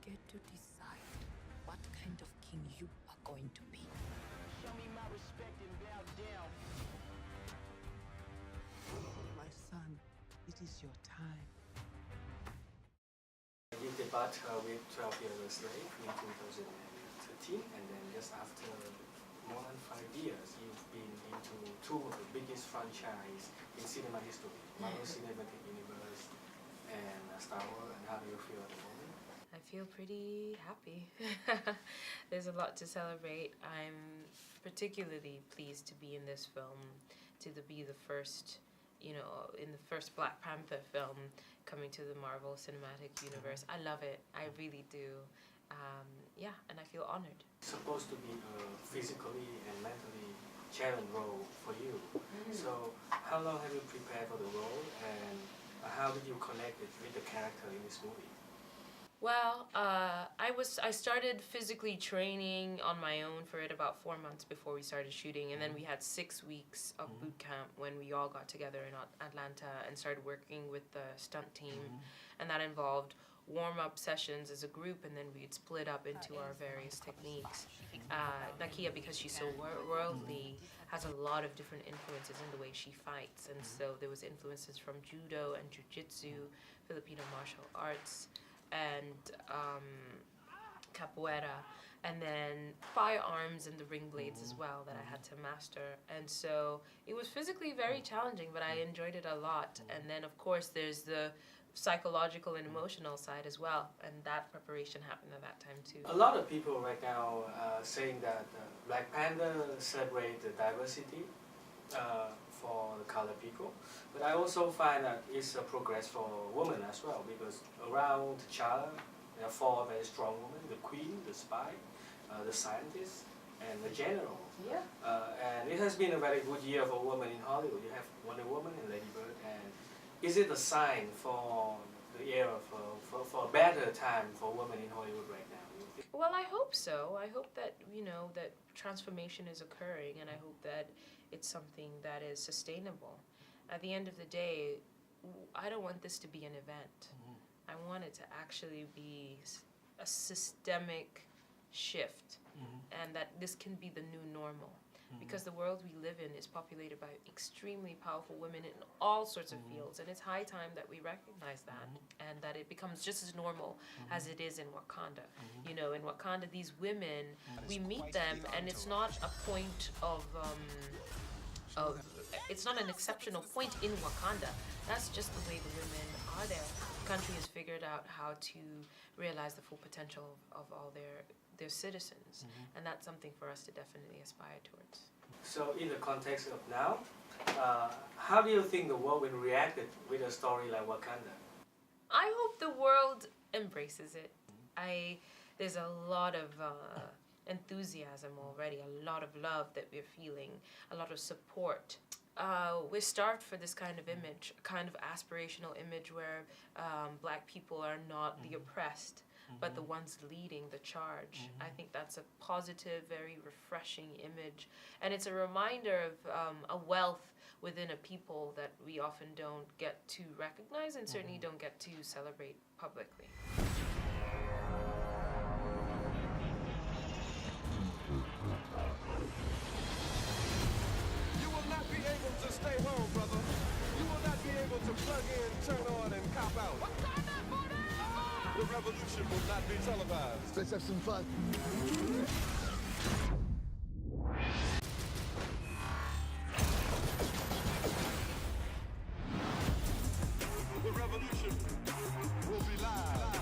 get to decide what kind of king you are going to be. Show me my respect and bow down. My son, it is your time. You debut with 12 Years a Slave in 2013, and then just after more than 5 years, you've been into two of the biggest franchises in cinema history, Marvel Cinematic Universe and Star Wars. And how do you feel at the moment? I feel pretty happy. There's a lot to celebrate. I'm particularly pleased to be in this film, to be the first, in the first Black Panther film coming to the Marvel Cinematic Universe. I love it. I really do. Yeah, and I feel honored. It's supposed to be a physically and mentally challenging role for you. So how long have you prepared for the role, and how did you connect it with the character in this movie? Well, I started physically training on my own for it about 4 months before we started shooting, and then we had 6 weeks of boot camp when we all got together in Atlanta and started working with the stunt team, and that involved warm-up sessions as a group, and then we'd split up into our various techniques. Nakia, because she's so worldly, has a lot of different influences in the way she fights, and so there was influences from judo and jiu-jitsu, Filipino martial arts, and capoeira, and then firearms and the ring blades as well that I had to master. And so it was physically very challenging, but I enjoyed it a lot. And then of course there's the psychological and emotional side as well, and that preparation happened at that time too. A lot of people right now are saying that Black Panther celebrates the diversity for the colored people, but I also find that it's a progress for women as well, because around T'Challa there are 4 very strong women: the Queen, the Spy, the Scientist, and the General. Yeah. And it has been a very good year for women in Hollywood. You have Wonder Woman and Lady Bird. And is it a sign for the era for a better time for women in Hollywood right now? Well, I hope so. I hope that, that transformation is occurring, and I hope that it's something that is sustainable. At the end of the day, I don't want this to be an event. I want it to actually be a systemic shift, and that this can be the new normal. Because the world we live in is populated by extremely powerful women in all sorts of fields, and it's high time that we recognize that, and that it becomes just as normal as it is in Wakanda. In Wakanda, these women, we meet them, and it's not a point of it's not an exceptional point in Wakanda. That's just the way the women are there. The country has figured out how to realize the full potential of all their citizens, and that's something for us to definitely aspire towards. So in the context of now, how do you think the world will react with a story like Wakanda? I hope the world embraces it. There's a lot of enthusiasm already, a lot of love that we're feeling, a lot of support. We're starved for this kind of image, a kind of aspirational image where Black people are not the oppressed, but the ones leading the charge. I think that's a positive, very refreshing image. And it's a reminder of a wealth within a people that we often don't get to recognize, and certainly don't get to celebrate publicly. You will not be able to stay home, brother. You will not be able to plug in, turn on, and cop out. The revolution will not be televised. Let's have some fun. The revolution will be live.